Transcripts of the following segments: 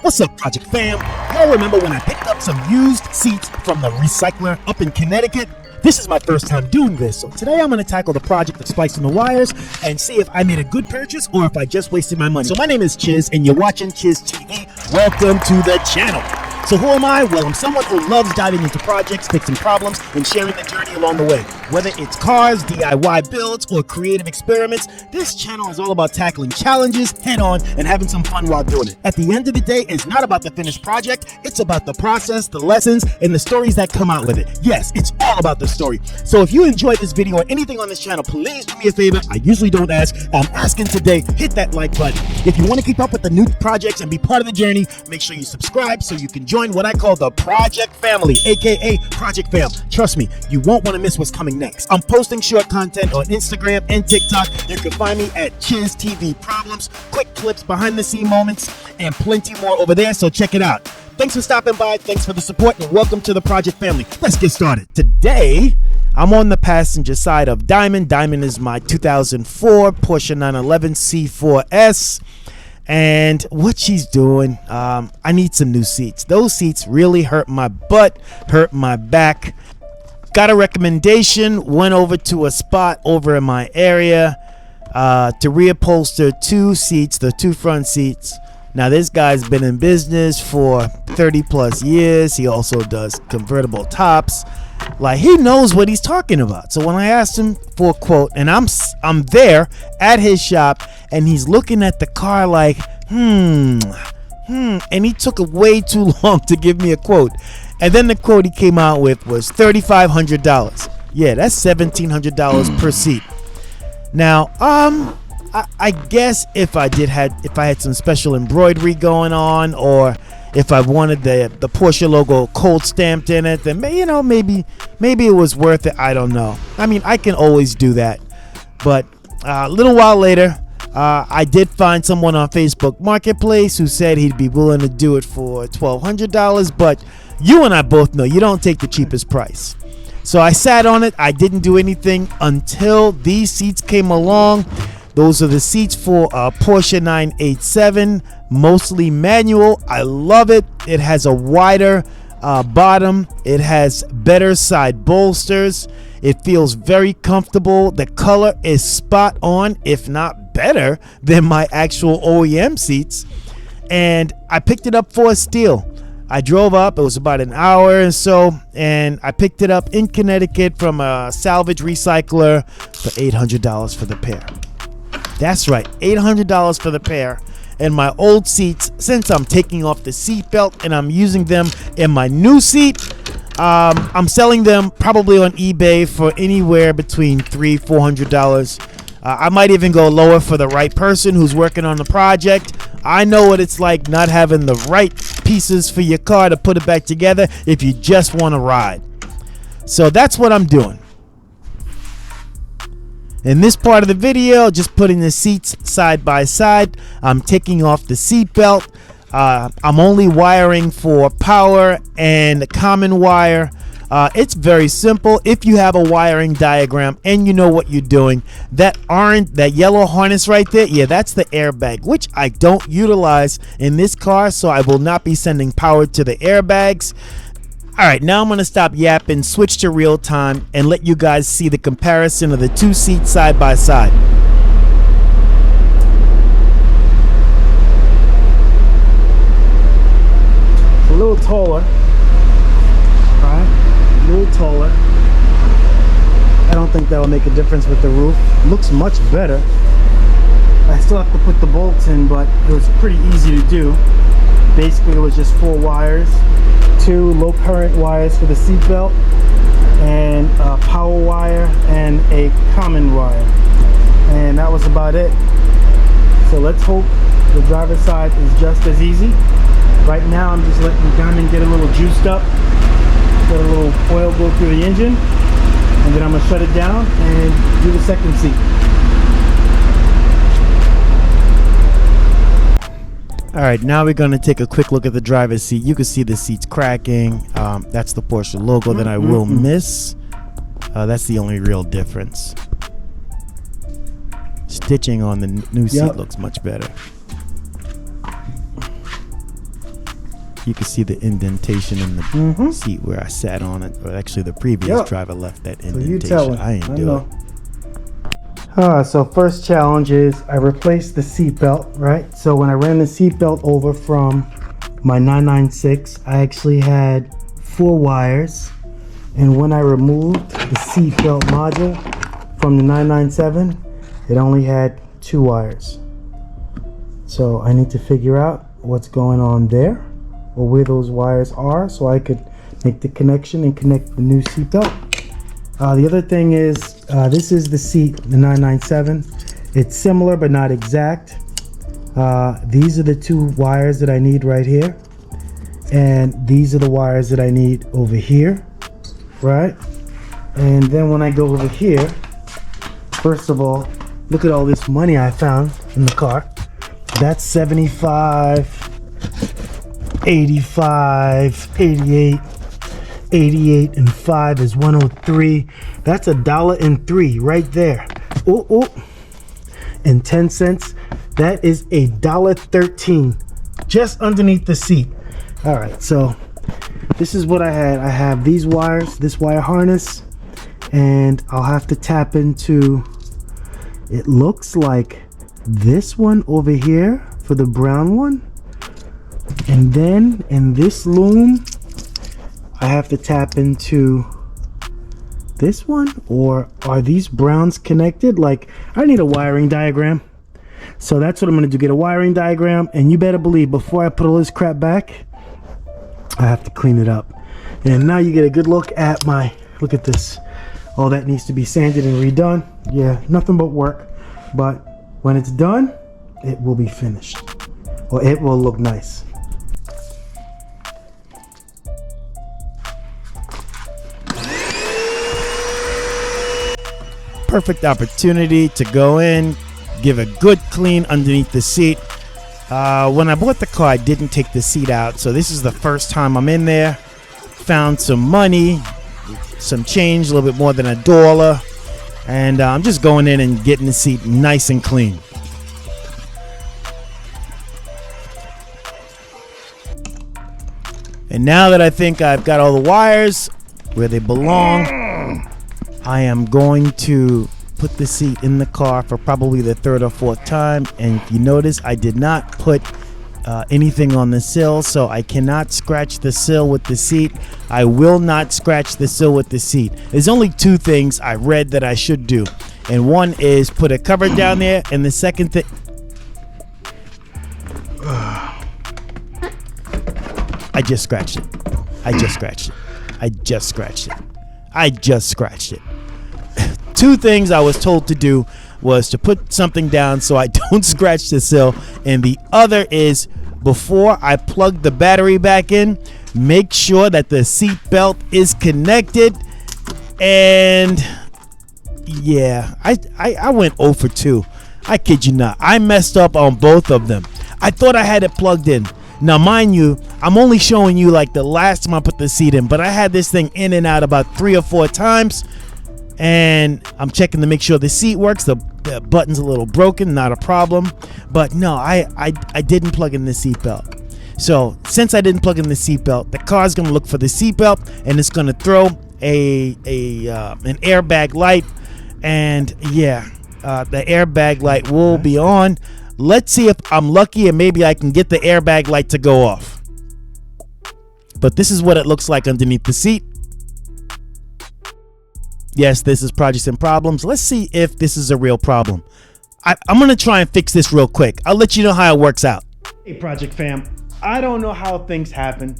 What's up, Project Fam? Y'all remember when I picked up some used seats from the recycler up in Connecticut? This is my first time doing this, so today I'm going to tackle the project of splicing the wires and see if I made a good purchase or if I just wasted my money. So my name is Chiz and you're watching Chiz TV. Welcome to the channel. So who am I? Well, I'm someone who loves diving into projects, fixing problems, and sharing the journey along the way. Whether it's cars, DIY builds, or creative experiments, this channel is all about tackling challenges head on and having some fun while doing it. At the end of the day, it's not about the finished project, it's about the process, the lessons, and the stories that come out with it. Yes, it's all about the story. So if you enjoyed this video or anything on this channel, please do me a favor. I usually don't ask. I'm asking today. Hit that like button. If you want to keep up with the new projects and be part of the journey, make sure you subscribe so you can join what I call the Project Family, aka Project Fam. Trust me, you won't want to miss what's coming next. I'm posting short content on Instagram and TikTok. You can find me at Chiz TV Problems, quick clips, behind the scene moments, and plenty more over there, so check it out. Thanks for stopping by, thanks for the support, and welcome to the Project Family. Let's get started. Today, I'm on the passenger side of Diamond. Diamond is my 2004 Porsche 911 C4S. And what she's doing, I need some new seats. Those seats really hurt my butt, hurt my back. Got a recommendation, went over to a spot over in my area to reupholster two seats, the two front seats. Now this guy's been in business for 30 plus years. He also does convertible tops. Like, he knows what he's talking about. So when I asked him for a quote, and I'm there at his shop, and he's looking at the car like, and he took way too long to give me a quote. And then the quote he came out with was $3,500. Yeah, that's $1,700 per seat. Now, I guess if I had some special embroidery going on, or if I wanted the Porsche logo cold stamped in it, then maybe it was worth it. I don't know. I mean, I can always do that. But a little while later, I did find someone on Facebook Marketplace who said he'd be willing to do it for $1,200. But you and I both know you don't take the cheapest price. So I sat on it. I didn't do anything until these seats came along. Those are the seats for Porsche 987, mostly manual. I love it. It has a wider bottom. It has better side bolsters. It feels very comfortable. The color is spot on, if not better than my actual OEM seats. And I picked it up for a steal. I drove up. It was about an hour or so, and I picked it up in Connecticut from a salvage recycler for $800 for the pair. That's right, $800 for the pair. And my old seats, since I'm taking off the seat belt and I'm using them in my new seat, I'm selling them probably on eBay for anywhere between $300-$400. I might even go lower for the right person who's working on the project. I know what it's like not having the right pieces for your car to put it back together if you just want to ride. So that's what I'm doing. In this part of the video, just putting the seats side by side. I'm taking off the seat belt. I'm only wiring for power and common wire. It's very simple. If you have a wiring diagram and you know what you're doing, that yellow harness right there, yeah, that's the airbag, which I don't utilize in this car, so I will not be sending power to the airbags. All right, now I'm going to stop yapping, switch to real time, and let you guys see the comparison of the two seats side by side. It's a little taller, all right, a little taller. I don't think that'll make a difference with the roof. Looks much better. I still have to put the bolts in, but it was pretty easy to do. Basically, it was just 4 wires. 2 low current wires for the seat belt, and a power wire and a common wire, and that was about it. So let's hope the driver's side is just as easy. Right now I'm just letting Diamond get a little juiced up, let a little oil go through the engine, and then I'm gonna shut it down and do the second seat. All right, now we're going to take a quick look at the driver's seat. You can see the seat's cracking. That's the Porsche logo that I will miss. That's the only real difference. Stitching on the new seat looks much better. You can see the indentation in the seat where I sat on it, or actually the previous driver left that indentation. So you tell him. I ain't do it. So first challenge is I replaced the seatbelt, right? So when I ran the seatbelt over from my 996, I actually had 4 wires. And when I removed the seatbelt module from the 997, it only had 2 wires. So I need to figure out what's going on there, or where those wires are, so I could make the connection and connect the new seatbelt. The other thing is, this is the seat, the 997. It's similar but not exact. These are the 2 wires that I need right here, and these are the wires that I need over here, right? And then when I go over here, first of all, look at all this money I found in the car. That's 75, 85, 88, 88 and 5 is 103. That's $1.03 right there. And 10 cents. That is $1.13 just underneath the seat. All right, so this is what I had. I have these wires, this wire harness, and I'll have to tap into, it looks like this one over here for the brown one. And then in this loom, I have to tap into this one, or are these browns connected? Like, I need a wiring diagram. So that's what I'm gonna do, get a wiring diagram, and you better believe before I put all this crap back, I have to clean it up. And now you get a good look at my, look at this. All that needs to be sanded and redone. Yeah, nothing but work. But when it's done, it will be finished, or it will look nice. Perfect opportunity to go in, give a good clean underneath the seat. When I bought the car, I didn't take the seat out, so this is the first time I'm in there. Found some money, some change, a little bit more than $1, and I'm just going in and getting the seat nice and clean. And now that I think I've got all the wires where they belong, I am going to put the seat in the car for probably the 3rd or 4th time. And if you notice, I did not put anything on the sill, so I cannot scratch the sill with the seat. I will not scratch the sill with the seat. There's only 2 things I read that I should do, and one is put a cover down there, and the second thing, I just scratched it. I just scratched it. I just scratched it. I just scratched it. 2 things I was told to do was to put something down so I don't scratch the sill, and the other is before I plug the battery back in, make sure that the seat belt is connected. And yeah, I went 0 for 2. I kid you not. I messed up on both of them. I thought I had it plugged in. Now, mind you, I'm only showing you like the last time I put the seat in, but I had this thing in and out about 3 or 4 times. And I'm checking to make sure the seat works. The button's a little broken, not a problem. But no, I didn't plug in the seatbelt. So since I didn't plug in the seatbelt, the car's gonna look for the seatbelt, and it's gonna throw an airbag light. And yeah, the airbag light will be on. Let's see if I'm lucky and maybe I can get the airbag light to go off. But this is what it looks like underneath the seat. Yes, this is Projects and Problems. Let's see if this is a real problem. I'm going to try and fix this real quick. I'll let you know how it works out. Hey, Project Fam. I don't know how things happen.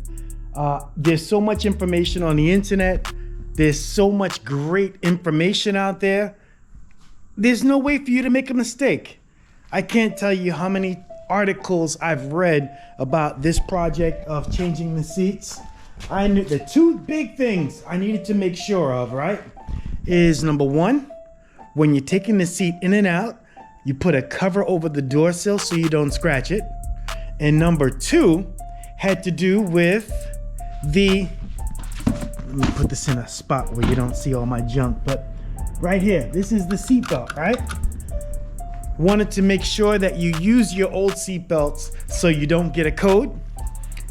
There's so much information on the internet. There's so much great information out there. There's no way for you to make a mistake. I can't tell you how many articles I've read about this project of changing the seats. I knew the 2 big things I needed to make sure of, right? Is number 1, when you're taking the seat in and out, you put a cover over the door sill so you don't scratch it. And number 2 had to do with the, let me put this in a spot where you don't see all my junk, but right here, this is the seat belt, right? Wanted to make sure that you use your old seat belts so you don't get a code.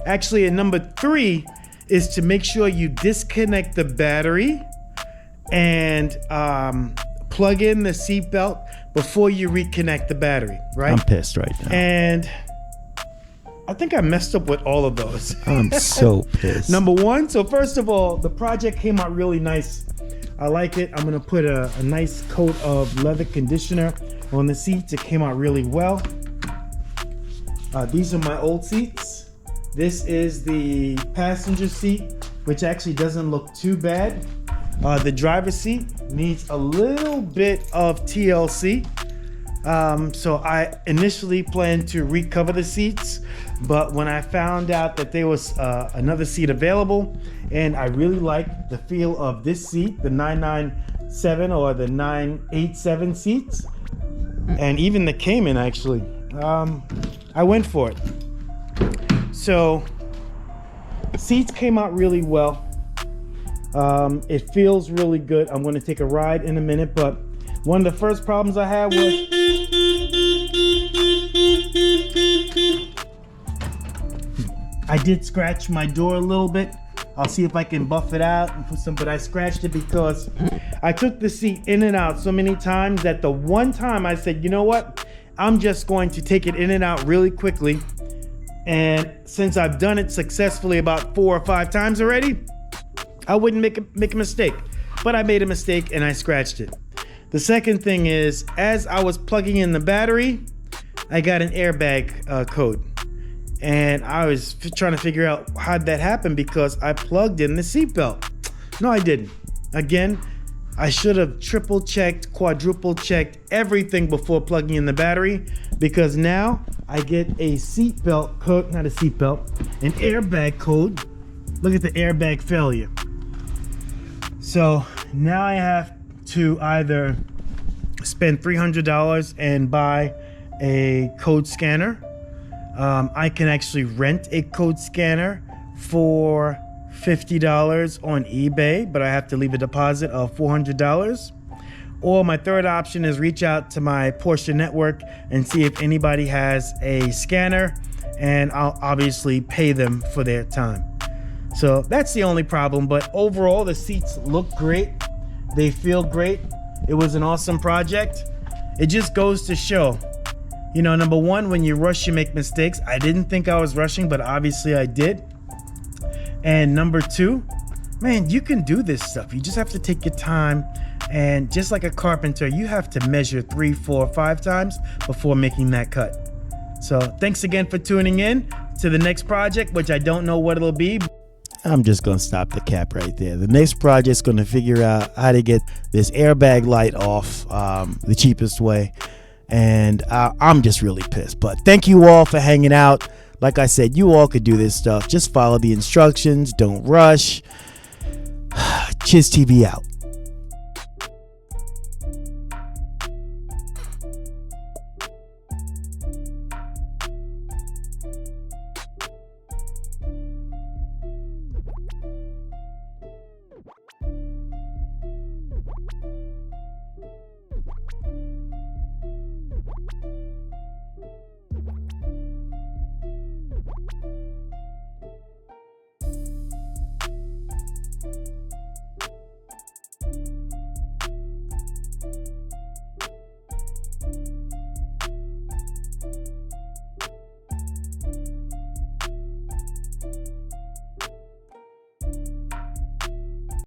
Actually, and number 3 is to make sure you disconnect the battery and plug in the seatbelt before you reconnect the battery, right? I'm pissed right now. And I think I messed up with all of those. I'm so pissed. Number 1, so first of all, the project came out really nice. I like it. I'm gonna put a nice coat of leather conditioner on the seats. It came out really well. These are my old seats. This is the passenger seat, which actually doesn't look too bad. The driver's seat needs a little bit of TLC. So I initially planned to recover the seats, but when I found out that there was another seat available, and I really like the feel of this seat, the 997 or the 987 seats, and even the Cayman actually, I went for it. So seats came out really well. It feels really good. I'm going to take a ride in a minute, but one of the first problems I had was I did scratch my door a little bit. I'll see if I can buff it out and put some, but I scratched it because I took the seat in and out so many times that the one time I said, you know what? I'm just going to take it in and out really quickly. And since I've done it successfully about 4 or 5 times already, I wouldn't make a mistake. But I made a mistake and I scratched it. The second thing is, as I was plugging in the battery, I got an airbag code. And I was trying to figure out how'd that happen because I plugged in the seatbelt. No, I didn't. Again, I should have triple checked, quadruple checked everything before plugging in the battery, because now I get a seatbelt code, not a seatbelt, an airbag code. Look at the airbag failure. So now I have to either spend $300 and buy a code scanner. I can actually rent a code scanner for $50 on eBay, but I have to leave a deposit of $400. Or my third option is reach out to my Porsche network and see if anybody has a scanner, and I'll obviously pay them for their time. So that's the only problem, but overall the seats look great. They feel great. It was an awesome project. It just goes to show, you know, number 1, when you rush, you make mistakes. I didn't think I was rushing, but obviously I did. And number 2, man, you can do this stuff. You just have to take your time. And just like a carpenter, you have to measure 3, 4, 5 times before making that cut. So thanks again for tuning in to the next project, which I don't know what it'll be. I'm just going to stop the cap right there. The next project is going to figure out how to get this airbag light off the cheapest way. And I'm just really pissed. But thank you all for hanging out. Like I said, you all could do this stuff. Just follow the instructions. Don't rush. Chiz TV out.